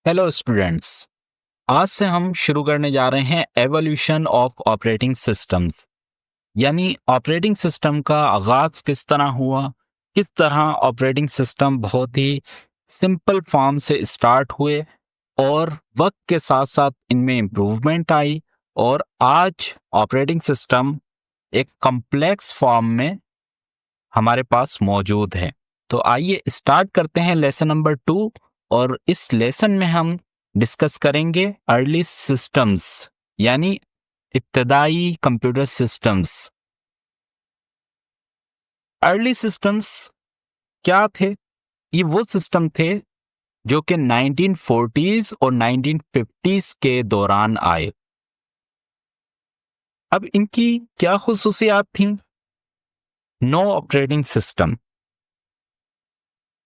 Hello students. आज से हम शुरू करने जा रहे हैं एवोल्यूशन ऑफ ऑपरेटिंग सिस्टम्स, यानी ऑपरेटिंग सिस्टम का आगाज किस तरह हुआ, किस तरह ऑपरेटिंग सिस्टम बहुत ही सिंपल फॉर्म से स्टार्ट हुए और वक्त के साथ साथ इनमें इम्प्रूवमेंट आई और आज ऑपरेटिंग सिस्टम एक कॉम्प्लेक्स फॉर्म में हमारे पास मौजूद है। तो आइए स्टार्ट करते हैं लेसन नंबर 2 और इस लेसन में हम डिस्कस करेंगे अर्ली सिस्टम्स, यानी इब्तदाई कंप्यूटर सिस्टम्स। अर्ली सिस्टम्स क्या थे? ये वो सिस्टम थे जो कि 1940s और 1950s के दौरान आए। अब इनकी क्या खुसूसियात थी? No operating system.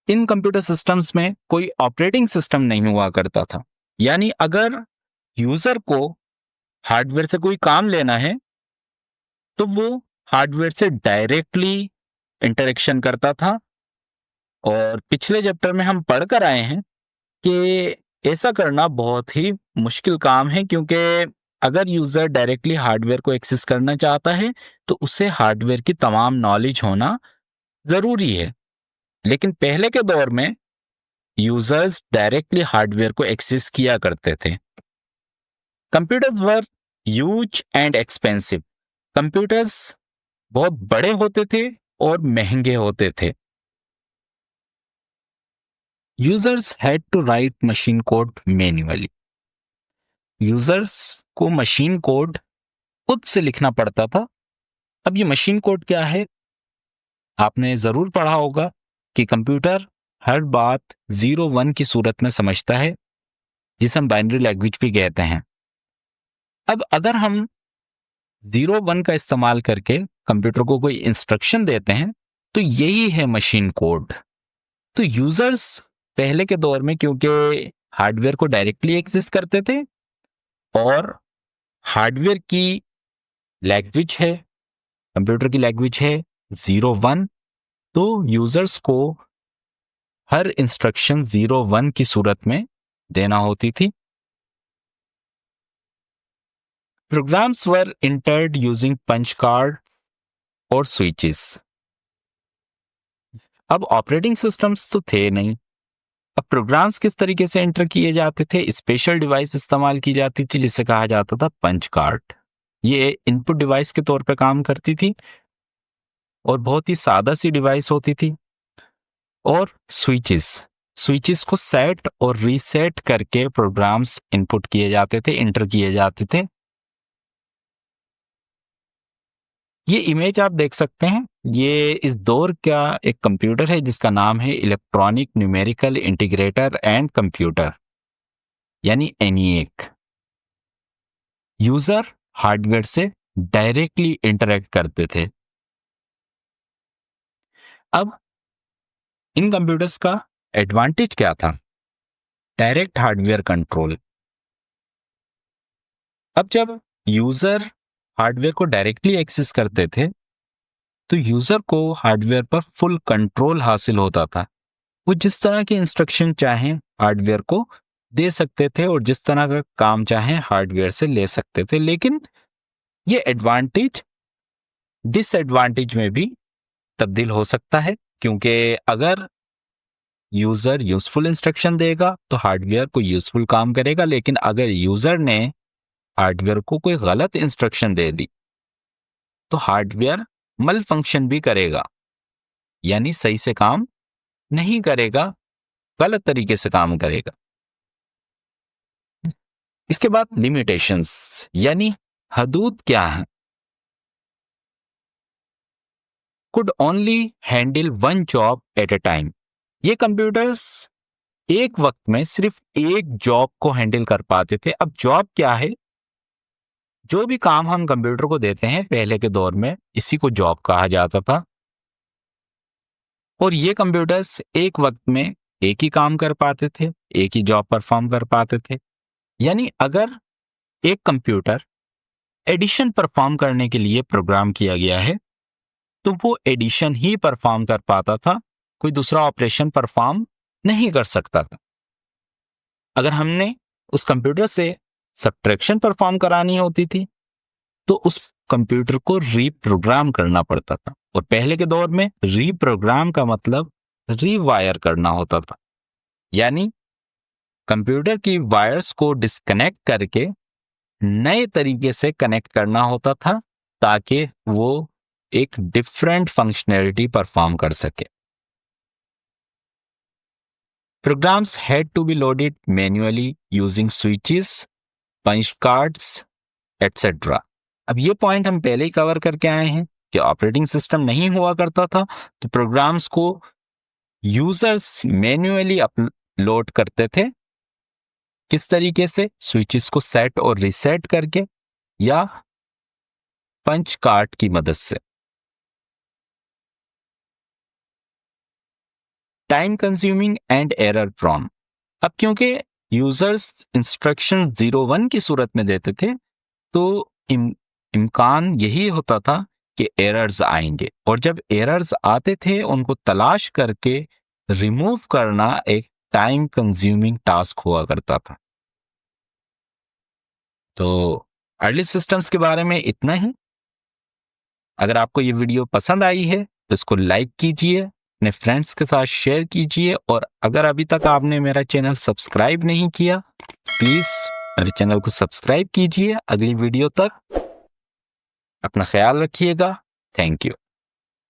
इन कंप्यूटर सिस्टम्स में कोई ऑपरेटिंग सिस्टम नहीं हुआ करता था, यानी अगर यूजर को हार्डवेयर से कोई काम लेना है तो वो हार्डवेयर से डायरेक्टली इंटरेक्शन करता था। और पिछले चैप्टर में हम पढ़ कर आए हैं कि ऐसा करना बहुत ही मुश्किल काम है, क्योंकि अगर यूजर डायरेक्टली हार्डवेयर को एक्सेस करना चाहता है तो उसे हार्डवेयर की तमाम नॉलेज होना जरूरी है। लेकिन पहले के दौर में यूजर्स डायरेक्टली हार्डवेयर को एक्सेस किया करते थे। Computers were huge and expensive. कंप्यूटर्स बहुत बड़े होते थे और महंगे होते थे। Users had to write machine code manually. Users को मशीन कोड खुद से लिखना पड़ता था। अब ये मशीन कोड क्या है? आपने जरूर पढ़ा होगा कि कंप्यूटर हर बात 0-1 की सूरत में समझता है, जिसे हम बाइनरी लैंग्वेज भी कहते हैं। अब अगर हम 0-1 का इस्तेमाल करके कंप्यूटर को कोई इंस्ट्रक्शन देते हैं तो यही है मशीन कोड। तो यूजर्स पहले के दौर में क्योंकि हार्डवेयर को डायरेक्टली एक्सेस करते थे और हार्डवेयर की लैंग्वेज है, कंप्यूटर की लैंग्वेज है 0-1, तो यूजर्स को हर इंस्ट्रक्शन 0-1 की सूरत में देना होती थी। प्रोग्राम्स वर एंटर्ड यूजिंग पंच कार्ड और स्विचेस। अब ऑपरेटिंग सिस्टम्स तो थे नहीं। अब प्रोग्राम्स किस तरीके से एंटर किए जाते थे? स्पेशल डिवाइस इस्तेमाल की जाती थी जिसे कहा जाता था पंच कार्ड। ये इनपुट डिवाइस के तौर पे काम करती थी और बहुत ही सादा सी डिवाइस होती थी। और स्विचेस को सेट और रीसेट करके प्रोग्राम्स इनपुट किए जाते थे, एंटर किए जाते थे। ये इमेज आप देख सकते हैं, ये इस दौर का एक कंप्यूटर है जिसका नाम है electronic numerical integrator and computer, यानी ENIAC। यूजर हार्डवेयर से डायरेक्टली इंटरेक्ट करते थे। अब इन कंप्यूटर्स का एडवांटेज क्या था? Direct hardware control. अब जब यूजर हार्डवेयर को डायरेक्टली एक्सेस करते थे तो यूजर को हार्डवेयर पर फुल कंट्रोल हासिल होता था। वो जिस तरह के इंस्ट्रक्शन चाहें हार्डवेयर को दे सकते थे और जिस तरह का काम चाहें हार्डवेयर से ले सकते थे। लेकिन ये एडवांटेज डिसएडवांटेज में भी तब्दील हो सकता है, क्योंकि अगर यूजर यूजफुल इंस्ट्रक्शन देगा तो हार्डवेयर को यूजफुल काम करेगा, लेकिन अगर यूजर ने हार्डवेयर को कोई गलत इंस्ट्रक्शन दे दी तो हार्डवेयर मल फंक्शन भी करेगा, यानी सही से काम नहीं करेगा, गलत तरीके से काम करेगा। इसके बाद लिमिटेशंस, यानी हदूद क्या है? Could only handle one job at a time. ये कंप्यूटर्स एक वक्त में सिर्फ एक जॉब को हैंडल कर पाते थे। अब जॉब क्या है? जो भी काम हम कंप्यूटर को देते हैं पहले के दौर में, इसी को जॉब कहा जाता था। और ये कंप्यूटर्स एक वक्त में एक ही काम कर पाते थे, एक ही जॉब परफॉर्म कर पाते थे। यानी अगर एक कंप्यूटर एडिशन परफॉर्म करने के लिए प्रोग्राम किया गया है तो वो एडिशन ही परफॉर्म कर पाता था, कोई दूसरा ऑपरेशन परफॉर्म नहीं कर सकता था। अगर हमने उस कंप्यूटर से सब्ट्रैक्शन परफॉर्म करानी होती थी तो उस कंप्यूटर को रीप्रोग्राम करना पड़ता था, और पहले के दौर में रीप्रोग्राम का मतलब रीवायर करना होता था, यानी कंप्यूटर की वायर्स को डिस्कनेक्ट करके नए तरीके से कनेक्ट करना होता था ताकि वो एक डिफरेंट फंक्शनैलिटी परफॉर्म कर सके। Programs had to be loaded manually using switches, punch cards, etc. अब ये पॉइंट हम पहले ही कवर करके आए हैं कि ऑपरेटिंग सिस्टम नहीं हुआ करता था तो प्रोग्राम्स को यूजर्स मैन्युअली अपलोड करते थे। किस तरीके से? स्विचेस को सेट और रीसेट करके या पंच कार्ड की मदद से। Time consuming and error prone. अब क्योंकि यूजर्स इंस्ट्रक्शन 01 की सूरत में देते थे तो इम्कान यही होता था कि एरर्स आएंगे, और जब एरर्स आते थे उनको तलाश करके रिमूव करना एक टाइम कंज्यूमिंग टास्क हुआ करता था। तो अर्ली सिस्टम्स के बारे में इतना ही। अगर आपको ये वीडियो पसंद आई है तो इसको लाइक कीजिए, अपने फ्रेंड्स के साथ शेयर कीजिए, और अगर अभी तक आपने मेरा चैनल सब्सक्राइब नहीं किया प्लीज मेरे चैनल को सब्सक्राइब कीजिए। अगली वीडियो तक अपना ख्याल रखिएगा। Thank you.